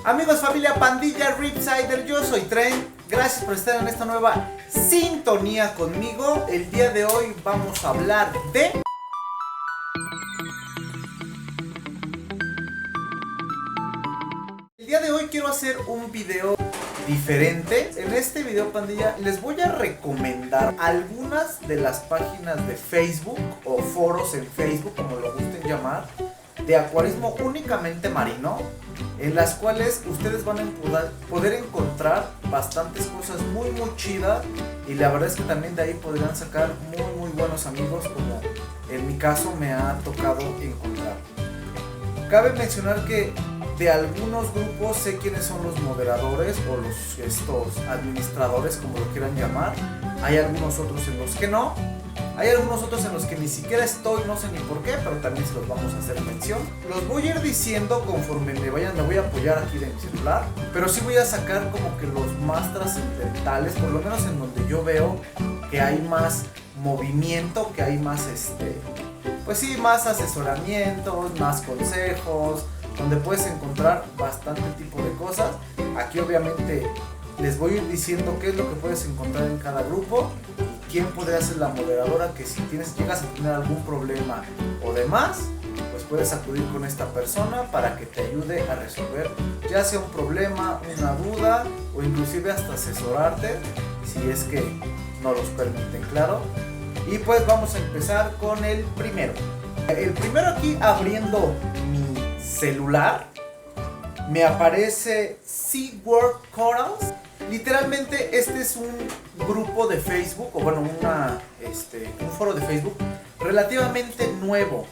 Amigos, familia, pandilla, Ripsider, yo soy Trent. Gracias por estar en esta nueva sintonía conmigo. El día de hoy vamos a hablar de... El día de hoy quiero hacer un video diferente. En este video, pandilla, les voy a recomendar algunas de las páginas de Facebook o foros en Facebook, como lo gusten llamar, de acuarismo únicamente marino, en las cuales ustedes van a poder encontrar bastantes cosas muy chidas, y la verdad es que también de ahí podrán sacar muy buenos amigos, como en mi caso me ha tocado encontrar. Cabe mencionar que de algunos grupos sé quiénes son los moderadores o estos administradores, como lo quieran llamar. Hay algunos otros en los que no. Hay algunos otros en los que ni siquiera estoy, no sé ni por qué, pero también se los vamos a hacer mención. Los voy a ir diciendo conforme me voy a apoyar aquí de mi celular, pero sí voy a sacar como que los más trascendentales, por lo menos en donde yo veo que hay más movimiento, que hay más pues sí, más asesoramientos, más consejos, donde puedes encontrar bastante tipo de cosas. Aquí obviamente les voy a ir diciendo qué es lo que puedes encontrar en cada grupo, quién podría ser la moderadora, que si llegas a tener algún problema o demás, pues puedes acudir con esta persona para que te ayude a resolver ya sea un problema, una duda, o inclusive hasta asesorarte si es que no los permiten, claro. Y pues vamos a empezar con el primero. El primero, aquí abriendo mi celular, me aparece SeaWorld Corals. Literalmente este es un grupo de Facebook, o bueno, un foro de Facebook relativamente nuevo.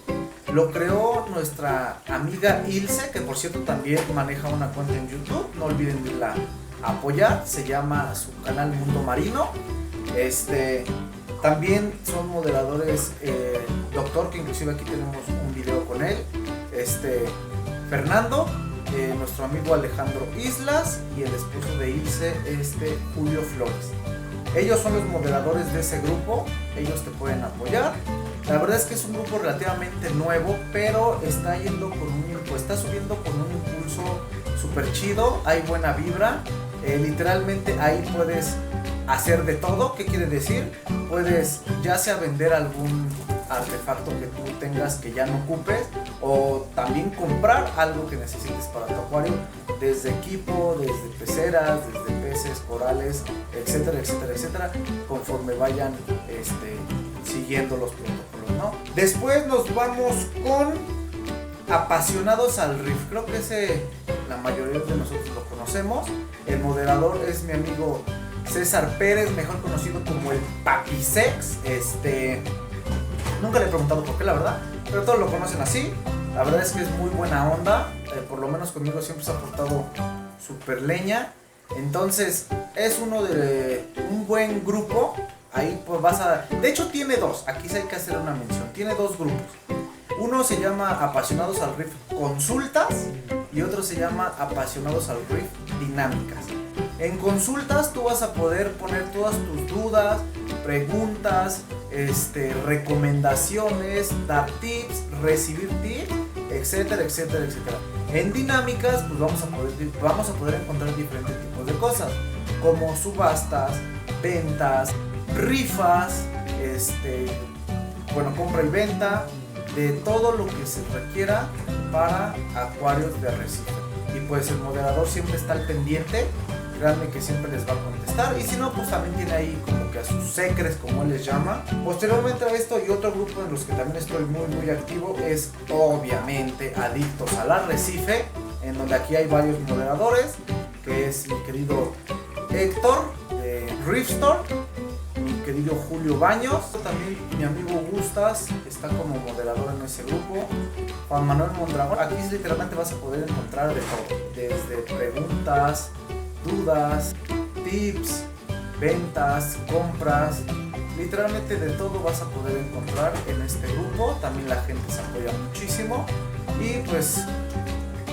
Lo creó nuestra amiga Ilse, que por cierto también maneja una cuenta en YouTube. No olviden de apoyar, se llama su canal Mundo Marino. También son moderadores Doctor, que inclusive aquí tenemos un video con él, Fernando, nuestro amigo Alejandro Islas, y el esposo de Ilse, Julio Flores. Ellos son los moderadores de ese grupo, ellos te pueden apoyar. La verdad es que es un grupo relativamente nuevo, pero está subiendo con un impulso súper chido, hay buena vibra. Literalmente ahí puedes hacer de todo. ¿Qué quiere decir? Puedes ya sea vender algún artefacto que tú tengas que ya no ocupes, o también comprar algo que necesites para tu acuario, desde equipo, desde peceras, desde peces, corales, etcétera, conforme vayan siguiendo los protocolos, ¿no? Después nos vamos con Apasionados al Reef. Creo que la mayoría de nosotros lo conocemos. El moderador es mi amigo César Pérez, mejor conocido como el Papisex. Nunca le he preguntado por qué, la verdad, pero todos lo conocen así. La verdad es que es muy buena onda, por lo menos conmigo siempre se ha portado super leña. Entonces es uno de un buen grupo. Ahí pues de hecho tiene dos, aquí sí hay que hacer una mención. Tiene dos grupos. Uno se llama Apasionados al Reef Consultas y otro se llama Apasionados al Reef Dinámicas. En consultas tú vas a poder poner todas tus dudas, preguntas, recomendaciones, dar tips, recibir tips, etcétera. En dinámicas pues vamos a poder encontrar diferentes tipos de cosas, como subastas, ventas, rifas, compra y venta, de todo lo que se requiera para acuarios de arrecife. Y pues el moderador siempre está al pendiente. Créanme que siempre les va a contestar, y si no, pues también tiene ahí como que a sus secres, como él les llama. Posteriormente a esto, y otro grupo en los que también estoy muy activo, es obviamente Adictos al Arrecife, en donde aquí hay varios moderadores, que es mi querido Héctor de Reef Store, mi querido Julio Baños, también mi amigo Gustas está como moderador en ese grupo, Juan Manuel Mondragón. Aquí literalmente vas a poder encontrar de todo, desde preguntas, dudas, tips, ventas, compras, literalmente de todo vas a poder encontrar en este grupo. También la gente se apoya muchísimo, y pues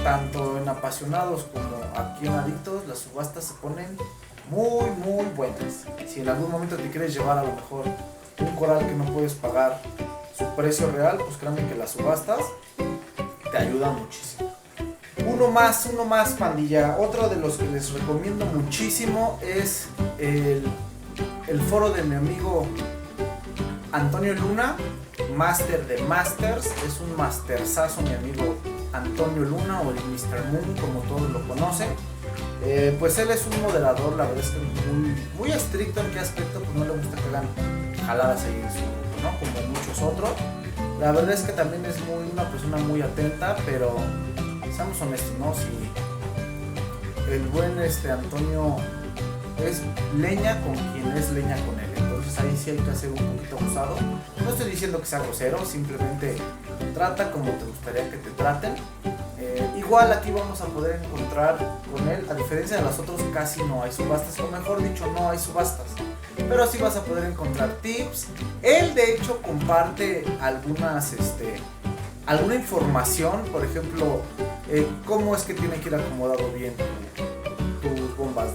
tanto en Apasionados como aquí en Adictos las subastas se ponen muy buenas. Si en algún momento te quieres llevar a lo mejor un coral que no puedes pagar su precio real, pues créanme que las subastas te ayudan muchísimo. Uno más, pandilla. Otro de los que les recomiendo muchísimo es el foro de mi amigo Antonio Luna, Master de Masters. Es un masterzazo mi amigo Antonio Luna, o el Mr. Moon como todos lo conocen. Pues él es un moderador, la verdad es que muy estricto. ¿En qué aspecto? Pues no le gusta que hagan jaladas ahí en su grupo, ¿no? Como muchos otros. La verdad es que también es una persona muy atenta, pero seamos honestos, ¿no? Si el buen Antonio es leña con quien es leña con él, entonces ahí sí hay que hacer un poquito abusado. No estoy diciendo que sea grosero, simplemente trata como te gustaría que te traten. Igual aquí vamos a poder encontrar con él, a diferencia de los otros, casi no hay subastas, o mejor dicho, no hay subastas, pero sí vas a poder encontrar tips. Él de hecho comparte alguna información, por ejemplo, cómo es que tiene que ir acomodado bien tus bombas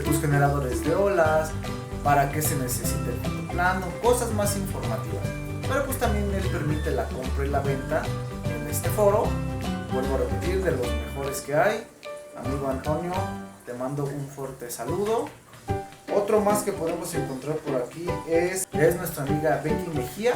tus generadores de olas, para qué se necesita el contemplando, cosas más informativas. Pero pues también él permite la compra y la venta en este foro. Vuelvo a repetir, de los mejores que hay. Amigo Antonio, te mando un fuerte saludo. Otro más que podemos encontrar por aquí es nuestra amiga Becky Mejía.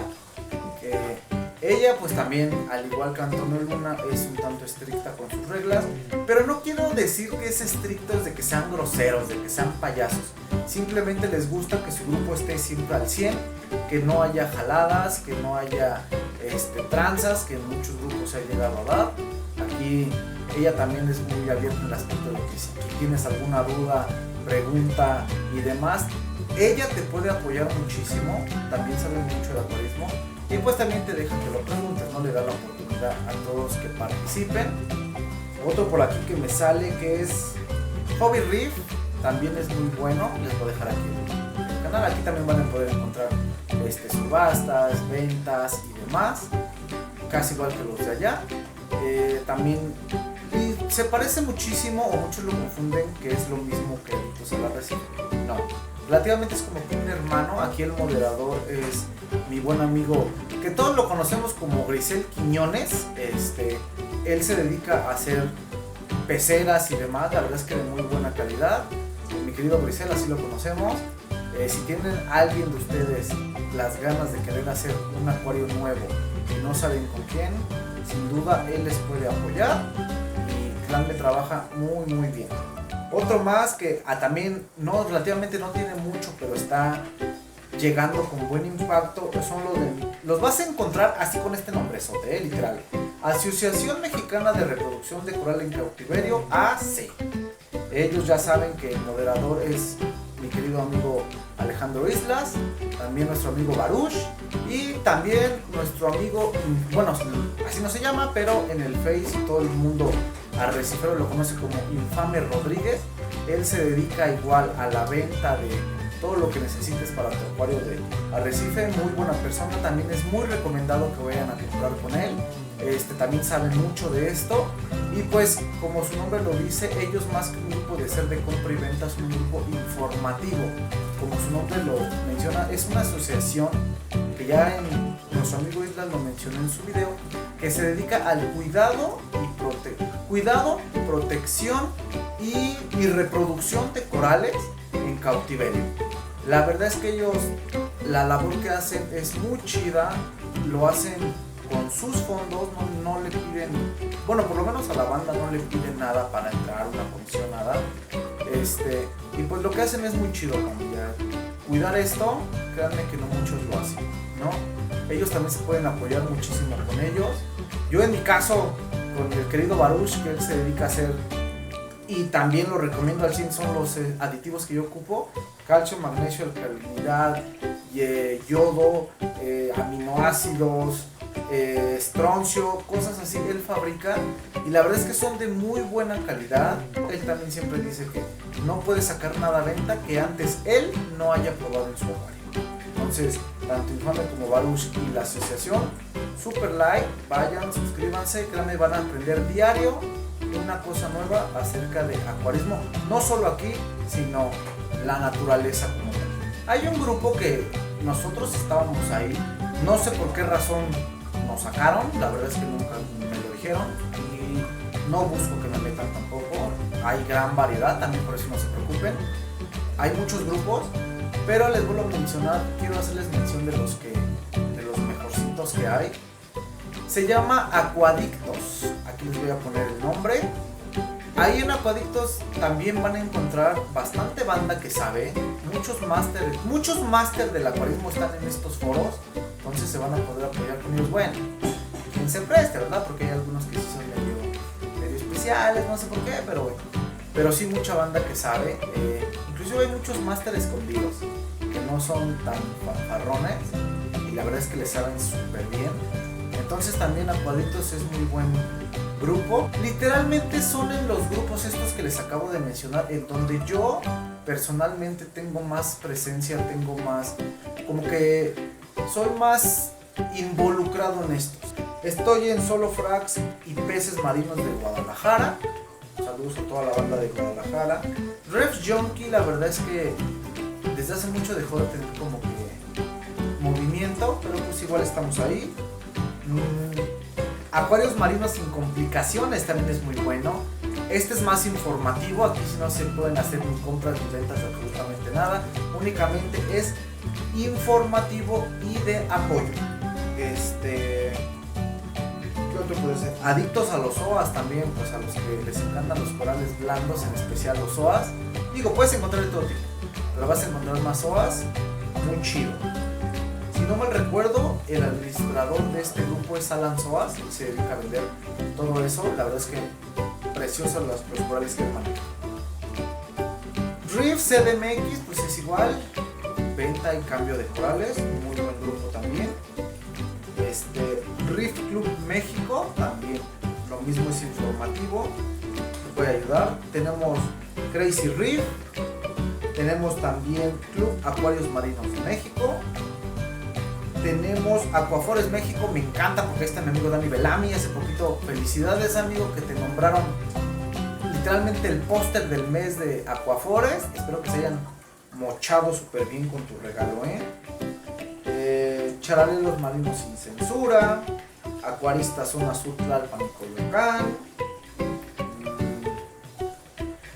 Ella pues también, al igual que Antonio Luna, es un tanto estricta con sus reglas, pero no quiero decir que es estricto de que sean groseros, de que sean payasos. Simplemente les gusta que su grupo esté siempre al 100, que no haya jaladas, que no haya tranzas, que en muchos grupos se ha llegado a dar. Aquí ella también es muy abierta en el aspecto de que si tienes alguna duda, pregunta y demás, ella te puede apoyar muchísimo. También sabe mucho de acuarismo y pues también te deja que lo preguntes, no le da la oportunidad a todos que participen. Otro por aquí que me sale, que es Hobby Reef, también es muy bueno. Les voy a dejar aquí el canal. Aquí también van a poder encontrar subastas, ventas y demás, casi igual que los de allá. También se parece muchísimo, o muchos lo confunden, que es lo mismo que Adictos al Arrecife. No, relativamente es como que un hermano. Aquí el moderador es mi buen amigo, que todos lo conocemos como Grisel Quiñones. Él se dedica a hacer peceras y demás, la verdad es que de muy buena calidad. Mi querido Grisel, así lo conocemos. Si tienen alguien de ustedes las ganas de querer hacer un acuario nuevo y no saben con quién, sin duda él les puede apoyar, y Clan me trabaja muy bien. Otro más que también relativamente no tiene mucho, pero está llegando con buen impacto, son los vas a encontrar así con este nombrezote, literal: Asociación Mexicana de Reproducción de Coral en Cautiverio, AC. Ellos ya saben que el moderador es mi querido amigo Alejandro Islas, también nuestro amigo Baruch, y también nuestro amigo, bueno, así no se llama, pero en el Face todo el mundo arrecifero lo conoce como Infame Rodríguez. Él se dedica igual a la venta de todo lo que necesites para tu acuario de arrecife. Muy buena persona, también es muy recomendado que vayan a comprar con él. También saben mucho de esto, y pues como su nombre lo dice, ellos más que un grupo de ser de compra y venta son un grupo informativo. Como su nombre lo menciona, es una asociación que ya nuestro amigo Islas lo mencionó en su video, que se dedica al cuidado, protección y reproducción de corales en cautiverio. La verdad es que ellos, la labor que hacen es muy chida, lo hacen con sus fondos, no le piden, bueno, por lo menos a la banda no le piden nada para entrar, una comisión, nada. Y pues lo que hacen es muy chido, familia. Cuidar esto, créanme que no muchos lo hacen, ¿no? Ellos también se pueden apoyar muchísimo con ellos. Yo en mi caso, con el querido Baruch, que él se dedica a hacer, y también lo recomiendo al 100, son los aditivos que yo ocupo: calcio, magnesio, alcalinidad, yodo, aminoácidos, estroncio, cosas así. Él fabrica, y la verdad es que son de muy buena calidad. Él también siempre dice que no puede sacar nada a venta que antes él no haya probado en su acuario. Entonces, tanto Infame como Baruch y la asociación, super like, vayan, suscríbanse, créanme, van a aprender diario una cosa nueva acerca de acuarismo, no solo aquí, sino la naturaleza como tal. Hay un grupo que nosotros estábamos ahí, no sé por qué razón nos sacaron, la verdad es que nunca me lo dijeron, y no busco que me metan tampoco, hay gran variedad, también por eso no se preocupen. Hay muchos grupos, pero les vuelvo a mencionar, quiero hacerles mención de los mejorcitos que hay. Se llama Aquadictos, aquí les voy a poner el nombre. Ahí en Aquadictos también van a encontrar bastante banda que sabe, muchos máster del acuarismo están en estos foros, entonces se van a poder apoyar con ellos. Bueno, quien se preste, ¿verdad? Porque hay algunos que sí son medio especiales, no sé por qué, pero bueno. Pero sí mucha banda que sabe, inclusive hay muchos máster escondidos que no son tan fanfarrones y la verdad es que les saben súper bien. Entonces también Aquadictos es muy buen grupo. Literalmente son en los grupos estos que les acabo de mencionar en donde yo personalmente tengo más presencia, tengo más, como que soy más involucrado en estos. Estoy en Solo Frags y Peces Marinos de Guadalajara. Saludos a toda la banda de Guadalajara. Refs Junkie, la verdad es que desde hace mucho dejó de tener como que movimiento, pero pues igual estamos ahí. Acuarios Marinos Sin Complicaciones también es muy bueno. Este es más informativo, aquí sí no se pueden hacer ni compras ni ventas de absolutamente nada, únicamente es informativo y de apoyo. ¿Qué otro puede ser? Adictos a los OAS también, pues a los que les encantan los corales blandos, en especial los OAS. Digo, puedes encontrar de todo tipo, pero vas a encontrar más OAS muy chido. Si no mal recuerdo, el administrador de este grupo es Alan Soas y se dedica a vender todo eso. La verdad es que preciosos los corales que maneja. Reef CDMX, pues es igual, venta y cambio de corales, muy buen grupo también. Reef Club México, también lo mismo, es informativo, te puede ayudar. Tenemos Crazy Reef, tenemos también Club Acuarios Marinos de México. Tenemos Aquafores México, me encanta porque está mi amigo Dani Belami. Hace poquito, felicidades amigo, que te nombraron literalmente el póster del mes de Aquafores. Espero que se hayan mochado súper bien con tu regalo, Charalelos Marinos Sin Censura, Acuaristas Zona Sur Tlalpan y Coyoacán.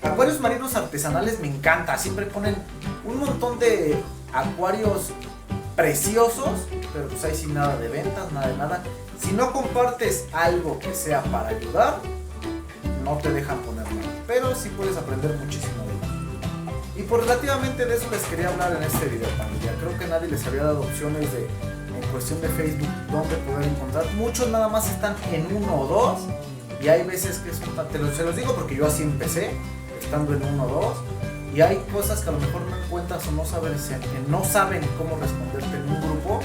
Acuarios Marinos Artesanales me encanta, siempre ponen un montón de acuarios preciosos, pero pues ahí sin nada de ventas, nada de nada. Si no compartes algo que sea para ayudar, no te dejan poner nada, pero sí puedes aprender muchísimo de ellos. Y pues relativamente de eso les quería hablar en este video, familia. Creo que nadie les había dado opciones en cuestión de Facebook donde poder encontrar. Muchos nada más están en uno o dos, y hay veces que se los digo porque yo así empecé, estando en uno o dos. Y hay cosas que a lo mejor no encuentras o no saben cómo responderte en un grupo,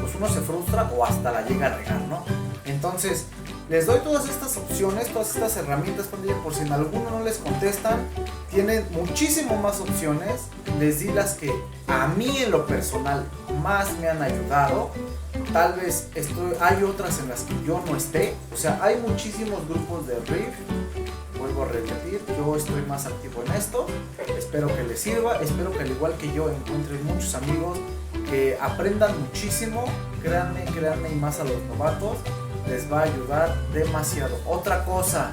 pues uno se frustra o hasta la llega a regar, ¿no? Entonces, les doy todas estas opciones, todas estas herramientas, pandilla, por si en alguno no les contestan. Tienen muchísimo más opciones. Les di las que a mí en lo personal más me han ayudado. Tal vez hay otras en las que yo no esté. O sea, hay muchísimos grupos de Reef. Vuelvo a repetir, yo estoy más activo en esto, espero que les sirva, espero que al igual que yo encuentren muchos amigos que aprendan muchísimo, créanme, y más a los novatos, les va a ayudar demasiado. Otra cosa,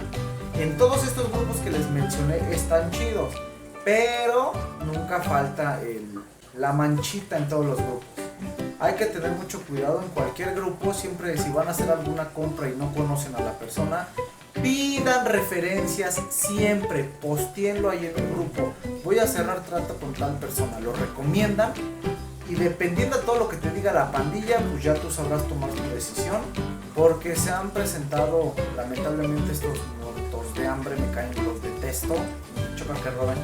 en todos estos grupos que les mencioné están chidos, pero nunca falta la manchita en todos los grupos. Hay que tener mucho cuidado en cualquier grupo, siempre si van a hacer alguna compra y no conocen a la persona, pidan referencias siempre, postéenlo ahí en el grupo. Voy a cerrar trato con tal persona, lo recomiendan y dependiendo de todo lo que te diga la pandilla, pues ya tú sabrás tomar tu decisión, porque se han presentado lamentablemente estos muertos de hambre, me caen, los detesto, me chocan que roben.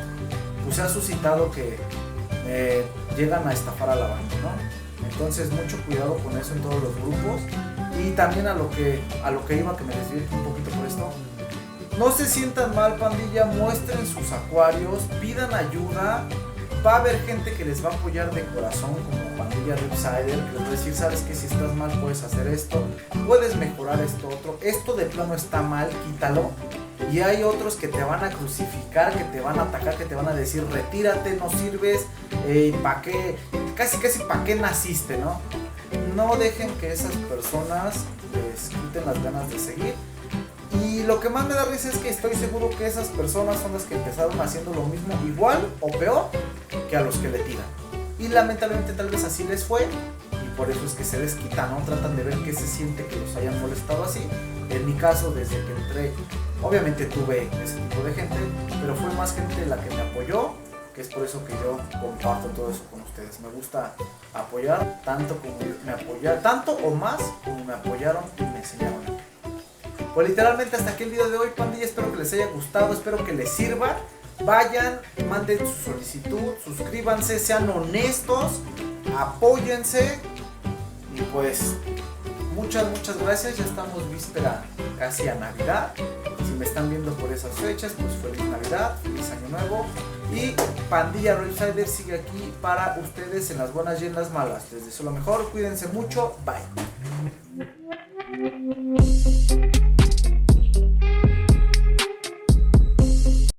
Pues se ha suscitado que llegan a estafar a la banda, ¿no? Entonces mucho cuidado con eso en todos los grupos. Y también a lo que iba, que me desvié un poquito por esto, no se sientan mal, pandilla, muestren sus acuarios, pidan ayuda. Va a haber gente que les va a apoyar de corazón, como Pandilla Ripsider, que les va a decir, sabes que si estás mal puedes hacer esto, puedes mejorar esto otro, esto de plano está mal, quítalo. Y hay otros que te van a crucificar, que te van a atacar, que te van a decir, retírate, no sirves, ¿para qué? Casi ¿para qué naciste, no? No dejen que esas personas les quiten las ganas de seguir. Y lo que más me da risa es que estoy seguro que esas personas son las que empezaron haciendo lo mismo, igual o peor que a los que le tiran. Y lamentablemente tal vez así les fue y por eso es que se desquitan, ¿no? Tratan de ver qué se siente que los hayan molestado así. En mi caso, desde que entré, obviamente tuve ese tipo de gente, pero fue más gente la que me apoyó, que es por eso que yo comparto todo eso con ustedes. Me gusta apoyar tanto como me apoyaron, tanto o más como me apoyaron y me enseñaron. Pues literalmente hasta aquí el video de hoy, pandilla. Espero que les haya gustado, espero que les sirva. Vayan, manden su solicitud, suscríbanse, sean honestos, apóyense. Y pues muchas gracias. Ya estamos víspera casi a Navidad. Si me están viendo por esas fechas, pues feliz Navidad, feliz Año Nuevo. Y Pandilla Rollsider sigue aquí para ustedes en las buenas y en las malas. Les deseo lo mejor, cuídense mucho, bye.